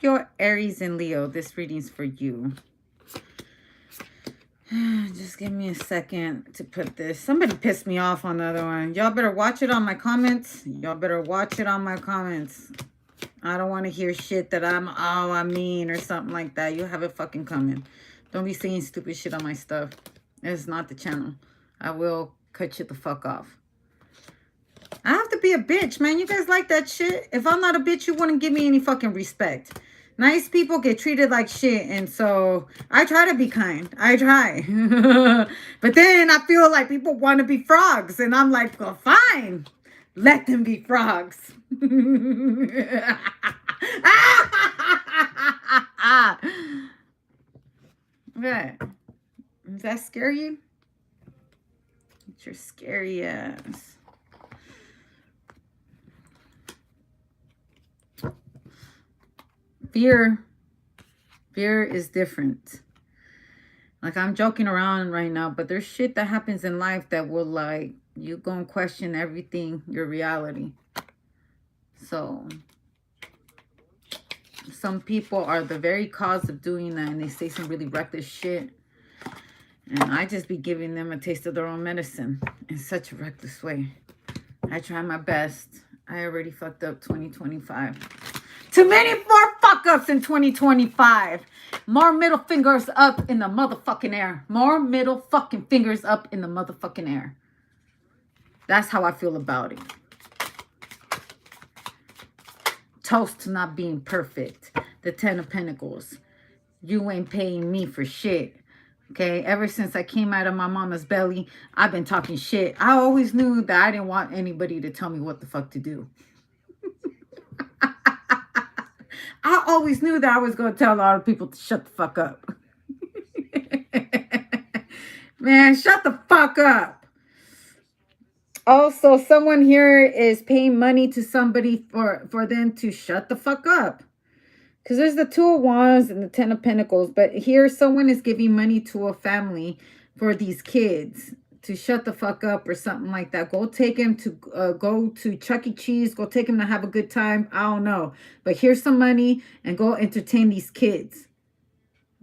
Scorpio Aries and Leo, this reading's for you. Just give me a second to put this. Somebody pissed me off on the other one. Y'all better watch it on my comments. Y'all better watch it on my comments. I don't want to hear shit that I'm mean or something like that. You have it fucking coming. Don't be saying stupid shit on my stuff. It's not the channel. I will cut you the fuck off. I have to be a bitch, man. You guys like that shit? If I'm not a bitch, you wouldn't give me any fucking respect. Nice people get treated like shit, and so I try to be kind. I try. But then I feel like people want to be frogs, and I'm like, well, fine. Let them be frogs. What? Does that scare you? It's your scary ass. Fear is different. Like, I'm joking around right now, but there's shit that happens in life that will, like, you gonna question everything, your reality. So some people are the very cause of doing that, and they say some really reckless shit, and I just be giving them a taste of their own medicine in such a reckless way. I try my best. I already fucked up 2025. Too many more fuck-ups in 2025. More middle fingers up in the motherfucking air. More middle fucking fingers up in the motherfucking air. That's how I feel about it. Toast to not being perfect. The 10 of Pentacles. You ain't paying me for shit. Okay, ever since I came out of my mama's belly, I've been talking shit. I always knew that I didn't want anybody to tell me what the fuck to do. I always knew that I was going to tell a lot of people to shut the fuck up. Man, shut the fuck up. Also, someone here is paying money to somebody for them to shut the fuck up. Because there's the 2 of Wands and the 10 of Pentacles. But here, someone is giving money to a family for these kids to shut the fuck up or something like that. Go take him to go to Chuck E. Cheese. Go take him to have a good time. I don't know. But here's some money and go entertain these kids.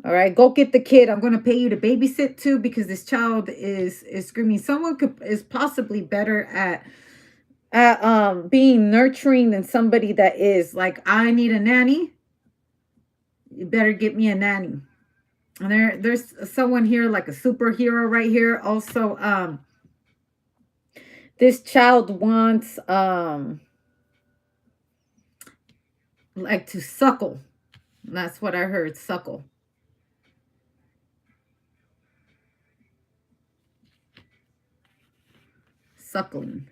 All right, go get the kid. I'm going to pay you to babysit too, because this child is screaming. Someone is possibly better at being nurturing than somebody that is like, I need a nanny. You better get me a nanny. And there's someone here like a superhero right here. Also, this child wants like to suckle. That's what I heard, suckle. Suckling.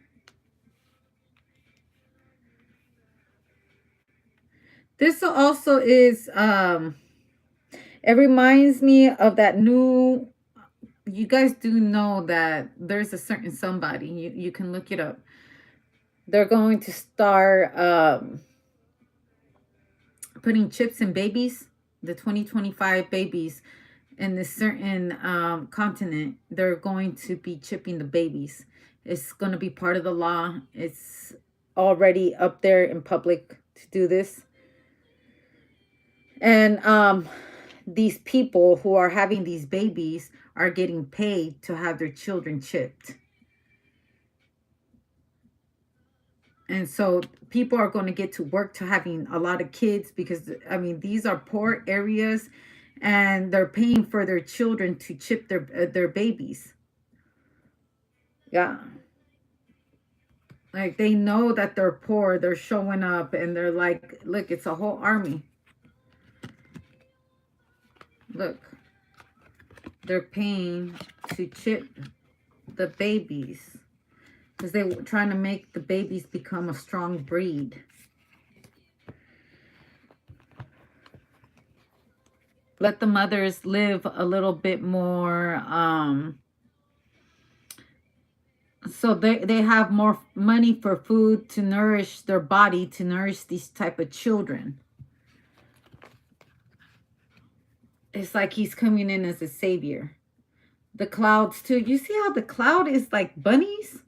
This also is it reminds me of that new, you guys do know that there's a certain somebody, you can look it up. They're going to start putting chips in babies, the 2025 babies in this certain continent. They're going to be chipping the babies. It's going to be part of the law. It's already up there in public to do this. And these people who are having these babies are getting paid to have their children chipped. And so people are going to get to work to having a lot of kids, because, I mean, these are poor areas and they're paying for their children to chip their babies. Yeah. Like, they know that they're poor. They're showing up and they're like, look, it's a whole army. Look, they're paying to chip the babies because they were trying to make the babies become a strong breed. Let the mothers live a little bit more. So they have more money for food to nourish their body, to nourish these type of children. It's like he's coming in as a savior. The clouds too. You see how the cloud is like bunnies?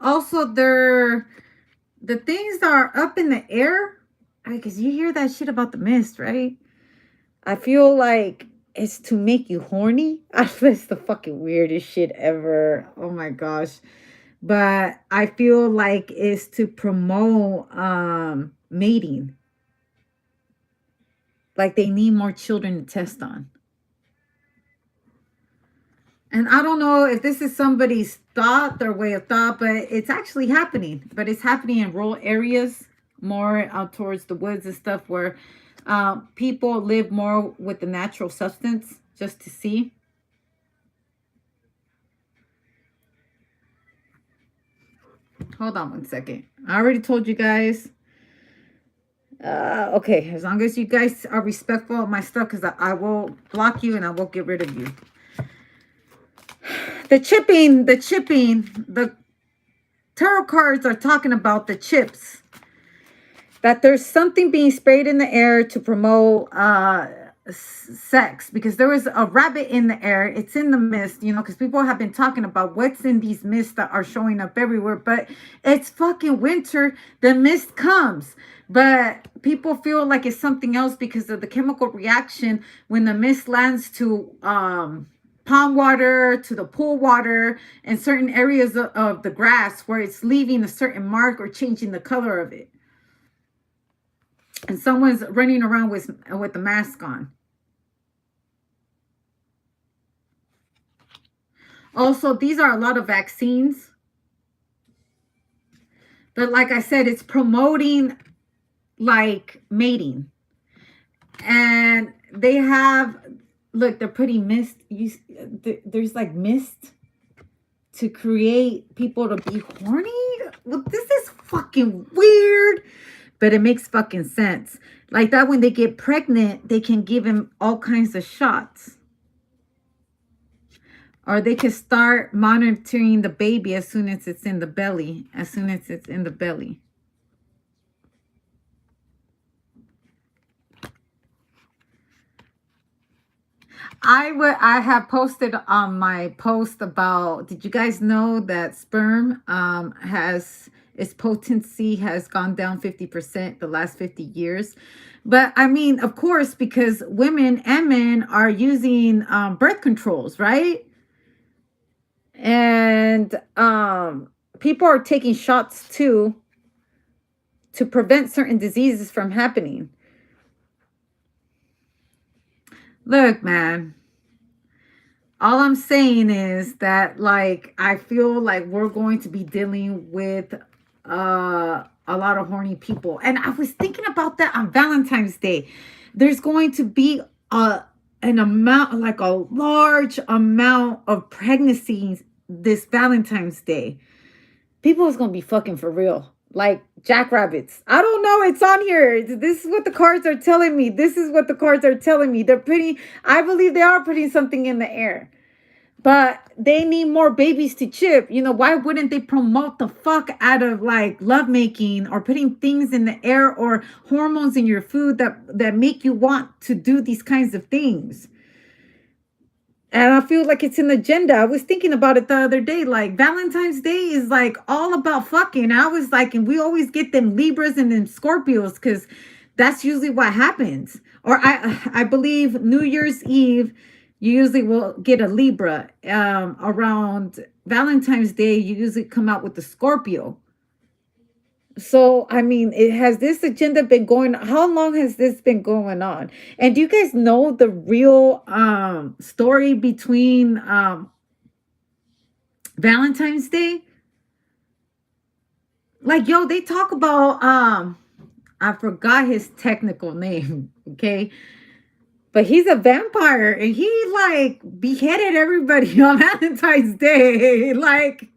Also, the things that are up in the air Because you hear that shit about the mist, right? I feel like it's to make you horny. That's the fucking weirdest shit ever. Oh my gosh. But I feel like it's to promote mating. Like they need more children to test on. And I don't know if this is somebody's thought, their way of thought, but it's actually happening. But it's happening in rural areas, more out towards the woods and stuff, where people live more with the natural substance just to see. Hold on one second. I already told you guys. Okay, as long as you guys are respectful of my stuff, because I will block you and I will get rid of you. The tarot cards are talking about the chips. That there's something being sprayed in the air to promote sex, because there was a rabbit in the air. It's in the mist, because people have been talking about what's in these mists that are showing up everywhere. But it's fucking winter. The mist comes. But people feel like it's something else because of the chemical reaction when the mist lands to pond water, to the pool water, and certain areas of the grass where it's leaving a certain mark or changing the color of it. And someone's running around with the mask on. Also, these are a lot of vaccines. But like I said, it's promoting like mating. And they have, look, they're putting mist. There's like mist to create people to be horny. Well, this is fucking weird. But it makes fucking sense. Like that when they get pregnant, they can give him all kinds of shots. Or they can start monitoring the baby as soon as it's in the belly. As soon as it's in the belly. I have posted on my post about, did you guys know that sperm has its potency has gone down 50% the last 50 years? But I mean, of course, because women and men are using birth controls, right? And people are taking shots too to prevent certain diseases from happening. Look, man. All I'm saying is that, like, I feel like we're going to be dealing with a lot of horny people. And I was thinking about that on Valentine's Day. There's going to be an amount, like a large amount of pregnancies this Valentine's Day. People is going to be fucking for real. Like jackrabbits. I don't know. It's on here. This is what the cards are telling me. This is what the cards are telling me. They're putting, I believe they are putting something in the air. But they need more babies to chip. Why wouldn't they promote the fuck out of like lovemaking or putting things in the air or hormones in your food that make you want to do these kinds of things? And I feel like it's an agenda. I was thinking about it the other day. Like Valentine's Day is like all about fucking. I was like, and we always get them Libras and them Scorpios because that's usually what happens. Or I believe New Year's Eve, you usually will get a Libra. Around Valentine's Day, you usually come out with the Scorpio. So, I mean, has this agenda been going, how long has this been going on? And do you guys know the real story between Valentine's Day? Like, yo, they talk about, I forgot his technical name, okay? But he's a vampire and he like beheaded everybody on Valentine's Day. Like,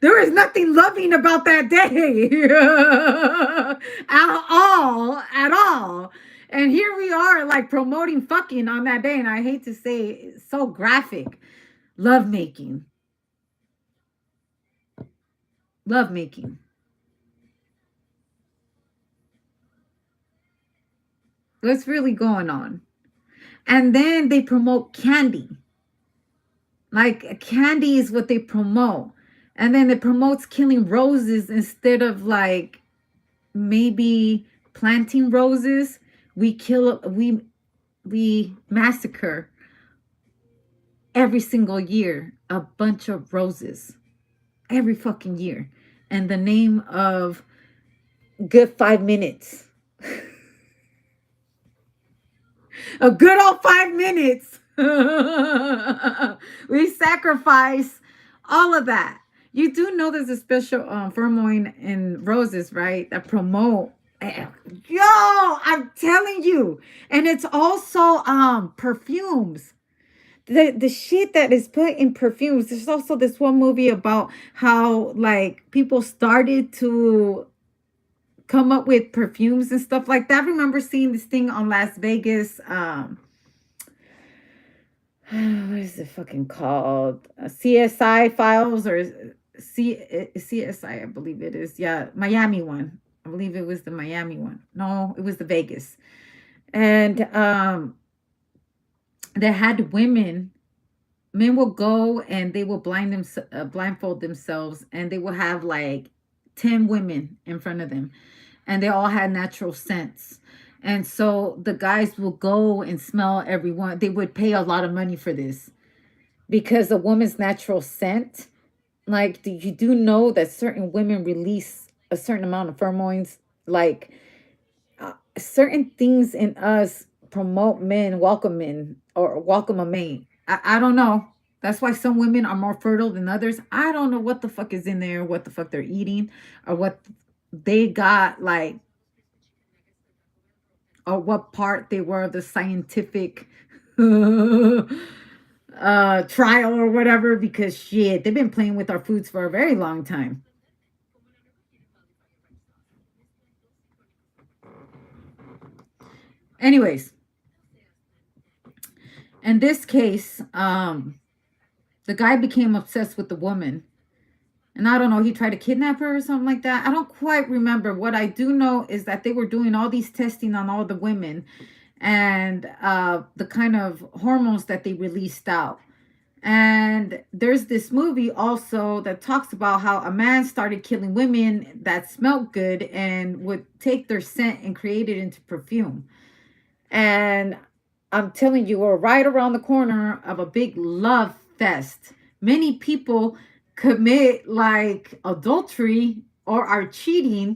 there is nothing loving about that day at all. And here we are like promoting fucking on that day. And I hate to say it's so graphic. Lovemaking. Lovemaking. What's really going on? And then they promote candy. Like candy is what they promote. And then it promotes killing roses instead of like maybe planting roses, we massacre every single year a bunch of roses. Every fucking year. And the name of good 5 minutes. A good old 5 minutes. We sacrifice all of that. You do know there's a special pheromone in roses, right? That promote. Yo, I'm telling you. And it's also perfumes. The shit that is put in perfumes. There's also this one movie about how like people started to come up with perfumes and stuff like that. I remember seeing this thing on Las Vegas. What is it fucking called? CSI files or CSI, I believe it is. Yeah, Miami one. I believe it was the Miami one. No, it was the Vegas. And they had women. Men will go and they will blindfold themselves, and they will have like 10 women in front of them, and they all had natural scents. And so the guys will go and smell everyone. They would pay a lot of money for this because a woman's natural scent, like, you do know that certain women release a certain amount of pheromones, like certain things in us promote men, welcome men, or welcome a mate. I don't know. That's why some women are more fertile than others. I don't know what the fuck is in there, what the fuck they're eating, or what they got, like, or what part they were of the scientific trial or whatever, because shit, they've been playing with our foods for a very long time. Anyways, in this case, the guy became obsessed with the woman. And I don't know, he tried to kidnap her or something like that. I don't quite remember. What I do know is that they were doing all these testing on all the women, and the kind of hormones that they released out. And there's this movie also that talks about how a man started killing women that smelled good and would take their scent and create it into perfume. And I'm telling you, we're right around the corner of a big love fest. Many people commit like adultery or are cheating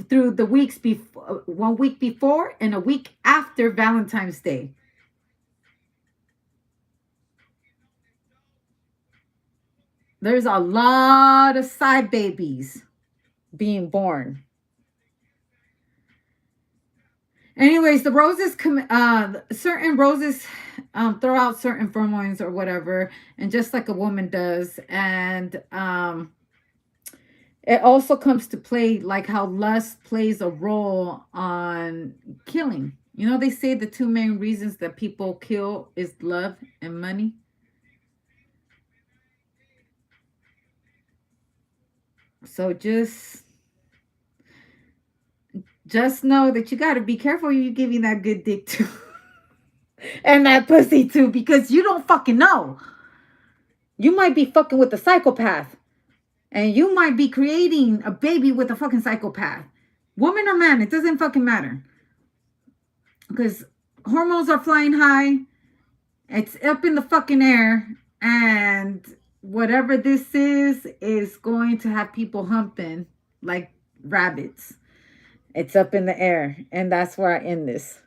through the weeks before, 1 week before and a week after Valentine's Day. There's a lot of side babies being born. Anyways, the roses certain roses throw out certain pheromones or whatever, and just like a woman does. And it also comes to play like how lust plays a role on killing. You know, they say the two main reasons that people kill is love and money. So just know that you got to be careful who you giving that good dick to and that pussy to, because you don't fucking know. You might be fucking with a psychopath, and you might be creating a baby with a fucking psychopath. Woman or man, it doesn't fucking matter. Because hormones are flying high. It's up in the fucking air. And whatever this is going to have people humping like rabbits. It's up in the air. And that's where I end this.